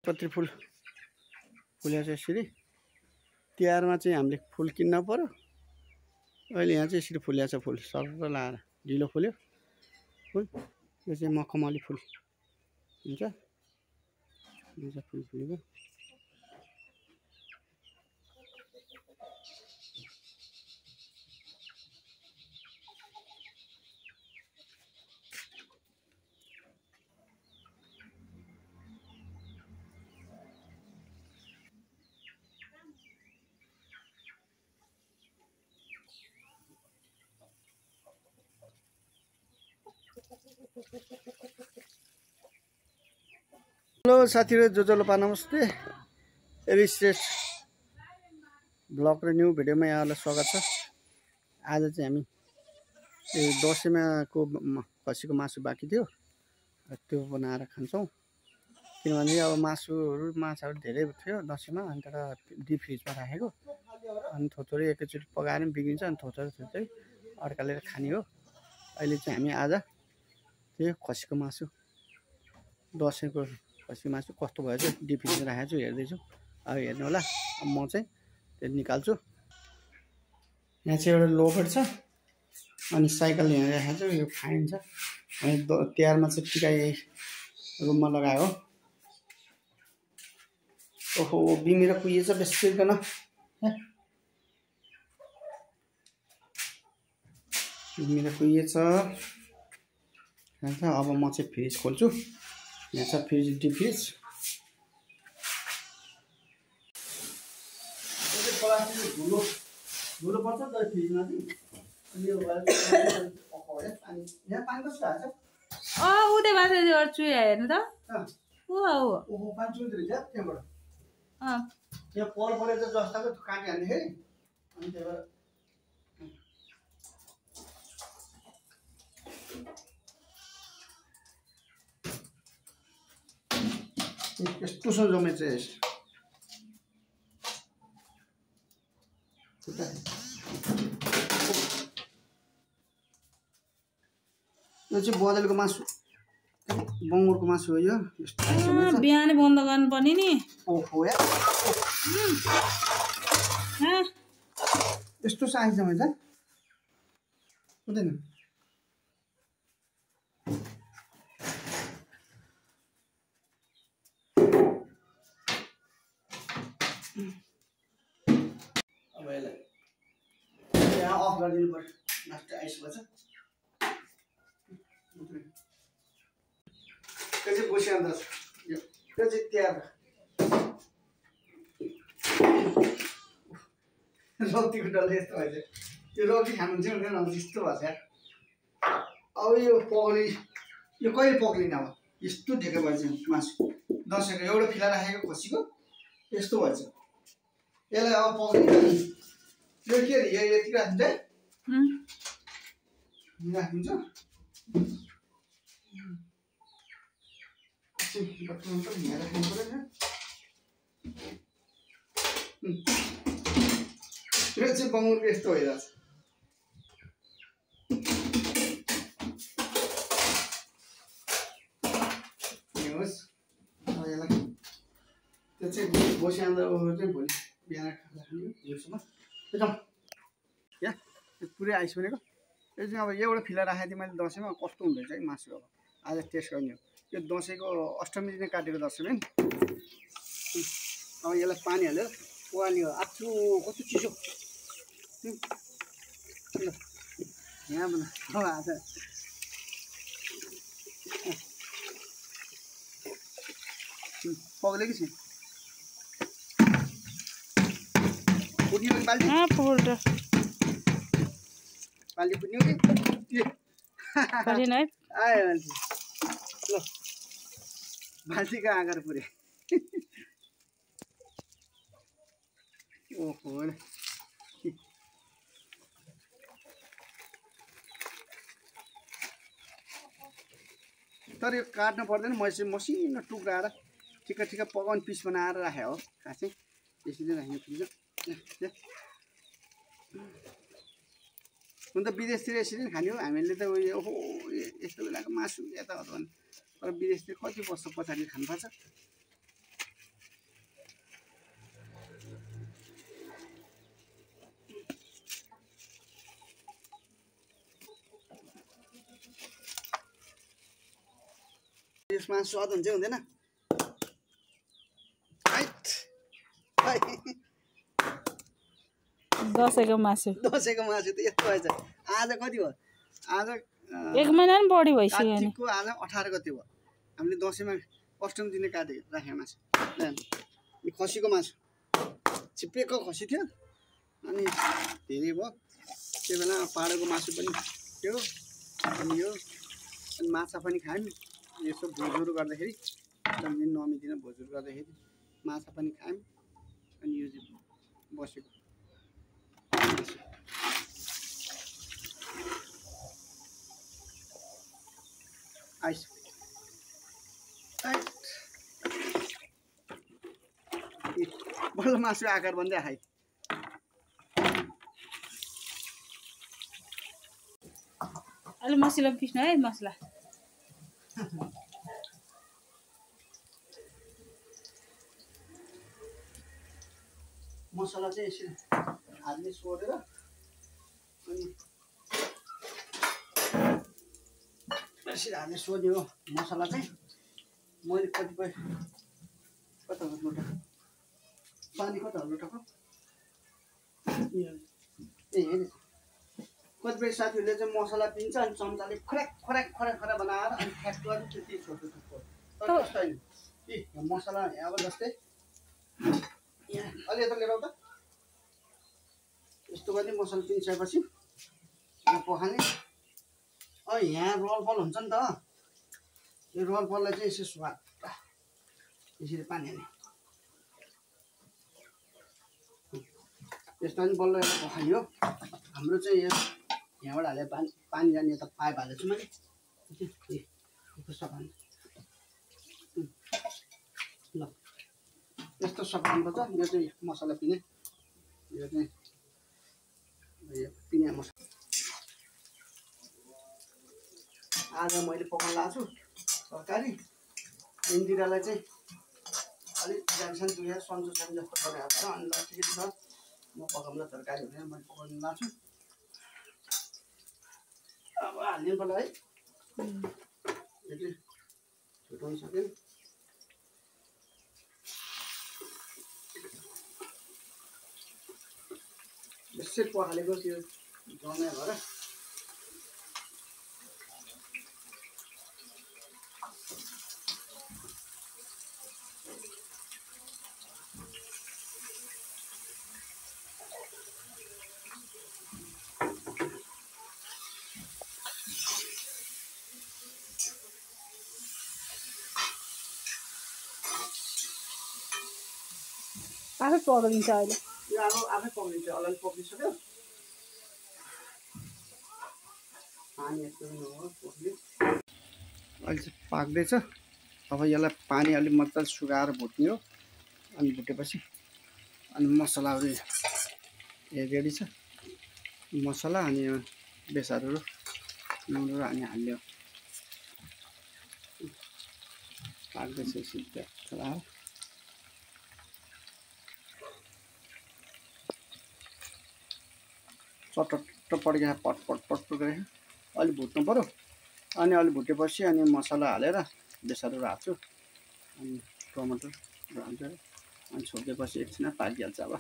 सयपत्री फुल फुलेको छ यसरी। तिहारमा चाहिँ हामीले फुल किन्न पर्यो। अहिले यहाँ चाहिँ यसरी फुलेको छ फुल सरर लाएर ढिलो फुल्यो फुल। यो चाहिँ मखमली फुल हुन्छ। मजा फुल फुलेको। हेलो साथीहरु, जो जोलोपा नमस्ते। एरिस्टेट ब्लग र न्यू भिडियोमा यहाँलाई स्वागत छ। आज चाहिँ हामी दसैँमा को खसीको मासु बाँकी थियो, त्यो बनाएर खान्छौँ। किनभने अब माछाहरू धेरै थियो दसैँमा, अनि तर डिप फ्रिजमा राखेको। अनि थोरै एकैचोटि पकाएर पनि बिग्रिन्छ, अनि थोरै अड्कालेर खाने हो। अहिले चाहिँ हामी आज त्यो खसीको मासु, दसैँको खसीको मासु कस्तो भयो चाहिँ डिप फ्रिजमा राखेको छु, हेर्दैछु। अब हेर्नु होला। अब म चाहिँ त्यो निकाल्छु। यहाँ चाहिँ एउटा लोफर छ, अनि साइकल यहाँ राखेको छु। यो खाइन्छ। अनि तिहारमा चाहिँ टिका यही रुममा लगायो। ओहो, बिमिरा कुहिएछ बेसिकन। बिमिरा कुहिएछ। अब म चाहिँ फ्रिज खोल्छु। यहाँ छ फ्रिज, डिप फ्रिज। धुलो पर्छ त फ्रिजमा चाहिँ। अनि यो पानी यहाँ पानी कस्तो आएको छ? उतै बाटो चुया हेर्नु त। ओहो, पानी चुहिँदो रहेछ त्यहाँबाट। यहाँ पल परेर जस्ताको काटी हाल्दाखेरि अनि त्यहाँबाट यस्तो छ जमेछ यस। यो चाहिँ बदलको मासु, बङ्गुरको मासु हो। यो बिहानै बन्द गर्नुपर्ने नि। ओहो या यस्तो साइज जमेछ हुँदैन। अब यसलाई यहाँ अफ गरिदिनु पर्यो। लास्ट आइसकेको छ। त्यो चाहिँ बसी अन्त यो चाहिँ तिहार रक्तीको डल्लै यस्तो भएछ। यो रक्ती खानु चाहिँ हुँदैन, अब यस्तो भएछ। अब यो पक्ली, यो कहिले पक्लिने? अब यस्तो ढेको भएछ मासु। दसैँको एउटा फिला राखेको खसीको यस्तो भएछ। यसलाई अब पक्लिन्छ। यो के अरे, यो यति राखिन्छ है, राखिन्छ। यो चाहिँ बङ्गुरको यस्तो भइरहेछ। होस्, अब यसलाई त्यो चाहिँ बसी आउँदा चाहिँ भोलि बिहान खाने दिउँसोमा एकदम या पुरै आइस भनेको। यो चाहिँ अब एउटा फिला राखेको थिएँ मैले दसैँमा, कस्तो हुँदैछ है मासु। अब आज टेस्ट गर्ने हो। यो दसैँको अष्टमी दिन काटेको दसैँमा। अब यसलाई पानी हालेर पकाउने हो। आछु कस्तो चिसो यहाँ बना। अब आज पक्लेको छ। फुट्ने बाल्टी बाल्टी फुट्ने कि आयो मान्छे। ल बाल्टीको आँगर पुरे। ओहो, तर यो काट्नु पर्दैन। मसिनो टुक्राएर ठिक्क ठिक्क पकाउने पिस बनाएर राखे हो। खासै यसरी राख्ने फ्रिज। हुन त विदेशतिर यसरी नै खाने हो हामीले त। उयो ओहो, यस्तो बेलाको मासु यता हो भने, तर विदेशतिर कति वर्ष पछाडि खानुपर्छ। यसमा स्वाद हुन्छ हुँदैन दसैँको मासु दसैँको मासु त यस्तो भएछ आज कति भयो आज 1 महिना नि बढी भइसक्यो नि कार्तिकको आज 18 गते भयो हामीले दसैँमा अष्टमी दिने काटेको राखेको मासु यो खसीको मासु छिप्पेको खसी थियो अनि धेरै भयो त्यो बेला पाहाडको मासु पनि थियो अनि यो अनि माछा पनि खायौँ यसो भोजहरू गर्दाखेरि दिन नमिदिन भोजहरू गर्दाखेरि माछा पनि खायौँ अनि यो चाहिँ बसेको आइस बल्ल मासु आकार बन्दै खाइ अलि मसिलो पिस्नु है मसला मसला चाहिँ यसरी हातले सोधेर अनि यसरी हातले सोध्यो मसला चाहिँ मैले कतिपय कता लोटा पानी कता लोटाको ए हेर्नु कतिपय साथीहरूले चाहिँ मसला पिन्छ अनि चम्चाले खराक खराक खराक खराक बनाएर अनि फ्याट गरेर त्यति छोटो छोटो तर कस्तो होइन यो मसला अब जस्तै यहाँ अलि यता लिएर आऊ त यस्तो गर्ने मसला पिसिसकेपछि यहाँ पखाल्ने यहाँ रोलपल हुन्छ नि त यो रोलपललाई चाहिँ यसो स्वाद यसरी पानी हाल्ने यस्तो पनि बल्ल एउटा पखालियो हाम्रो चाहिँ यो यहाँबाट हालेर पानी जाने यता पाइप हालेको छु मैले सफा ल यस्तो सफा गर्नुपर्छ यो चाहिँ मसला पिने यो चाहिँ पिने मसला आज मैले पकाउन लगाएको छु तरकारी इन्दिरालाई चाहिँ अलिक जान्छन् दुई सन्चो सन्चो बनाएको छ अनि ठिकै छ म पकाउन तरकारी भनेर मैले पकाउन लाग्छु अब हाल्नु पर्ला है यो चाहिँ छुट्याउनु सक्यो यसरी पखालेको त्यो जमाइ भएर आफै पकाइदिन्छ अहिले यो अब आफै पक्रिन्छ अलि पक्रिसक्यो पानी यस्तो हो पक्रियो अहिले चाहिँ पाक्दैछ अब यसलाई पानी अलिक मजाले सुकाएर भुट्ने हो अनि भुटेपछि अनि मसलाहरू रेडी छ मसला अनि बेसारहरू नुनहरू अनि हाल्यो पाक्दैछ सिधै चलाएर चटट्ट पड्केर पटपट पटपट गरेर अलि भुट्नु पऱ्यो अनि अलि भुटेपछि अनि मसला हालेर बेसारहरू हाल्छु अनि टमाटर हाल्छु अनि छोपेपछि एकछिन पाकिहाल्छ अब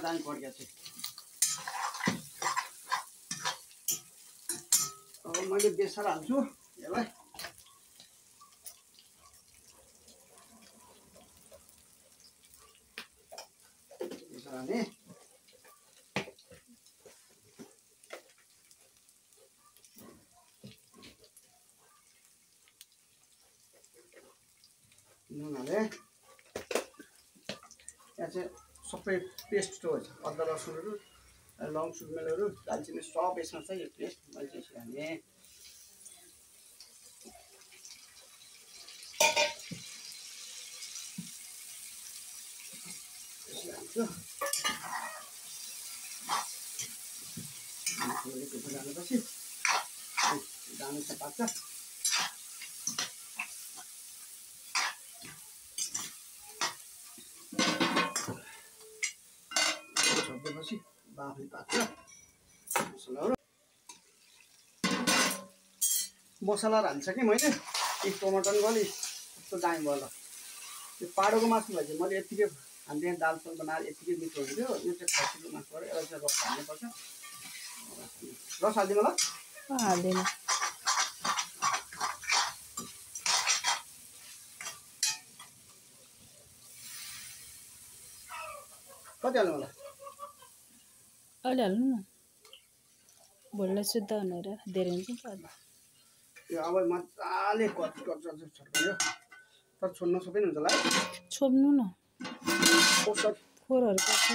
दामी पड्केको छ अब मैले बेसार हाल्छु यसलाई हाल्ने नुन हालेँ यहाँ चाहिँ सबै पेस्ट हुन्छ अदुवा लसुनहरू लङ सुमेलहरू दालचिनी सब यसमा छ यो पेस्ट मैले चाहिँ यसरी हालेँ यसरी हाल्छु जानेपछि दाना चाहिँ पाक्छ छोपेपछि बाफले पाक्छ मसला हाल्छ कि मैले एक टमाटर गली कस्तो दामी भयो ल त्यो पाडोको मासु भए चाहिँ मैले यतिकै हामीले दाल साल बनाएर यतिकै मिठो हुन्थ्यो यो चाहिँ खसीको मासुबाट एउटा चाहिँ रस हाल्नुपर्छ रस हालिदिनु ल हाल्दैन कति हाल्नु होला अहिले हाल्नु न भोलिलाई शुद्ध भनेर धेरै हुन्छ नि त यो अब मजाले कति छर्कायो तर छोड्न सबै हुन्छ होला छोप्नु न खोरहरू पर्छ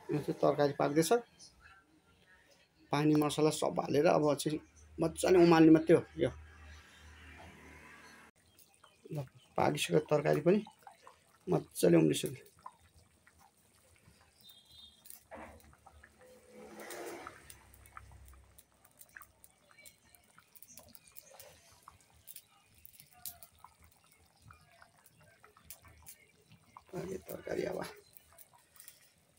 यो चाहिँ तरकारी पाक्दैछ पानी मसला सब हालेर अब चाहिँ मजाले उमाल्ने मात्रै हो यो पाकिसक्यो तरकारी पनि मजाले उम्लिसक्यो तरकारी अब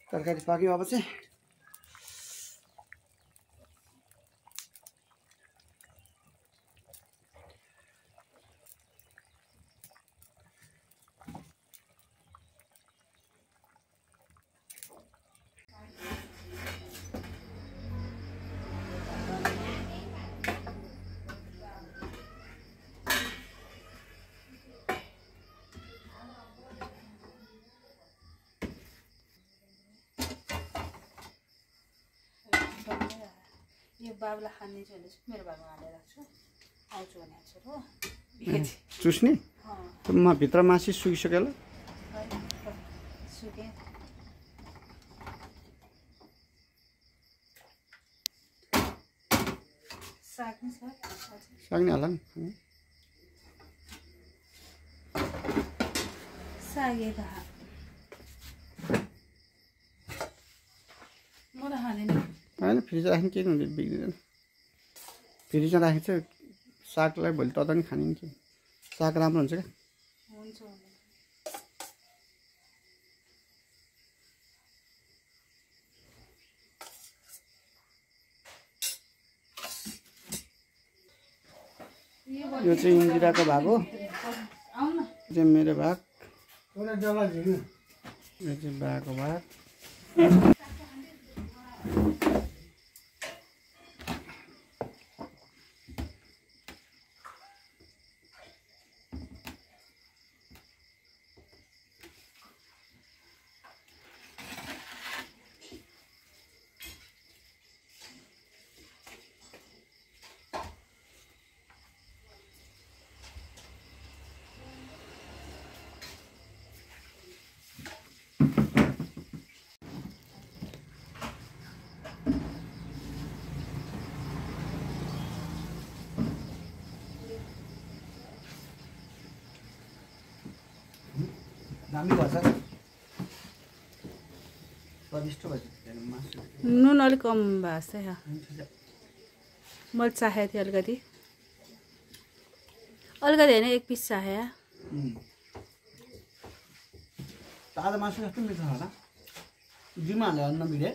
तरकारी पाक्यो अब चाहिँ यो बाबुलाई खाने चाहिँ मेरो बाबा हालेर राख्छु आउँछु भने हो चुस्ने म भित्र मासु सुकिसक्यो ल सुके साग नि छ साग नि होला नि सागे त म त खाँदैन होइन फ्रिजमा राख्ने केही हुँदैन बिग्रिँदैन फ्रिजमा राखेको चाहिँ सागलाई भोलि तता नि खाने नि साग राम्रो हुन्छ क्या हुन्छ यो चाहिँ इन्दिराको भाग हो यो चाहिँ मेरो भाग यो चाहिँ बाको भाग दामी भएछ स्वादिष्ट भएछ नुन अलिक कम भएको छ मैले चाखेको थिएँ अलिकति होइन एक पिस चाहे ताजा मासु जस्तो मिठो होला जिउमा हालेर नबिग्रे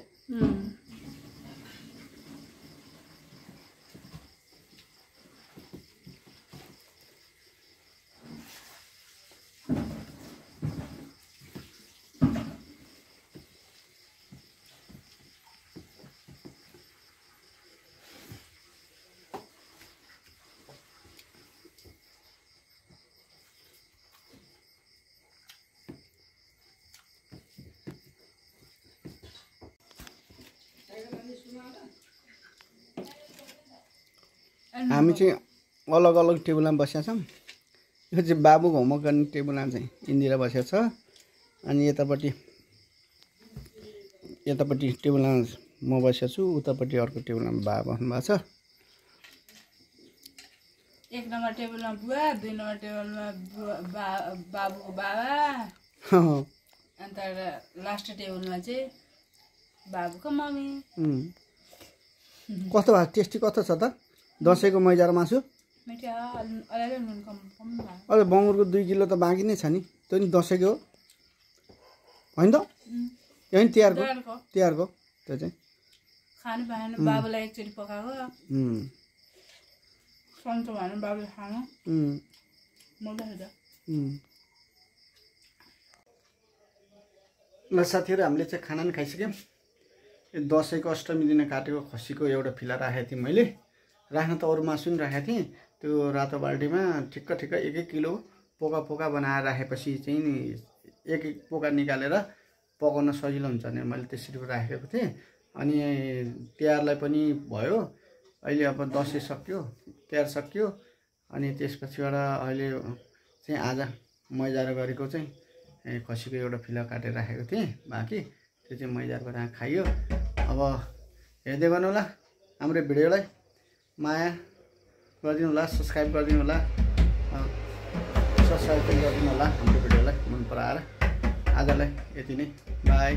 हामी चाहिँ अलग अलग टेबलमा बसेका छौँ यो चाहिँ बाबु होमवर्क गर्ने टेबलमा चाहिँ इन्दिरा बसेको छ अनि यतापट्टि टेबलमा म बसेको छु उतापट्टि अर्को टेबलमा बाबा बस्नु भएको छ एक नम्बर टेबलमा बुवा दुई नम्बर टेबलमा बाबुको बाबा अन्त लास्ट टेबलमा चाहिँ बाबुको मम्मी कस्तो भएको टेस्टी कस्तो छ त दसैँको मैजा र मासु मिठो अलि नुन कम अझ बङ्गुरको 2 किलो त बाँकी नै छ नि त्यो नि दसैँको हो होइन त यो नि तिहारको त्यो चाहिँ खानु पाएन बाबुलाई एकचोटि पकाएको सन्चो भएन बाबुले खानु मजा ल साथीहरू हामीले चाहिँ खाना पनि खाइसक्यौँ यो दसैँको अष्टमी दिन काटेको खसीको एउटा फिला राखेको थिएँ मैले राख्न त अरू मासु पनि राखेको थिएँ त्यो रातो बाल्टीमा ठिक्क 1-1 किलो पोका बनाएर राखेपछि चाहिँ नि एक पोका निकालेर पकाउन सजिलो हुन्छ भने मैले त्यसरी राखेको थिएँ अनि तिहारलाई पनि भयो अहिले अब दसैँ सक्यो तिहार सक्यो अनि त्यसपछिबाट अहिले चाहिँ आज मैजार गरेको चाहिँ खसीको एउटा फिला काटेर राखेको थिएँ बाँकी त्यो चाहिँ मैजार गरेर खाइयो अब हेर्दै गर्नु होला हाम्रो भिडियोलाई माया गरिदिनु होला सब्स्क्राइब गरिदिनु होला सब्स्क्राइब गरिदिनु होला हाम्रो भिडियोलाई मन पराएर आजलाई यति नै बाई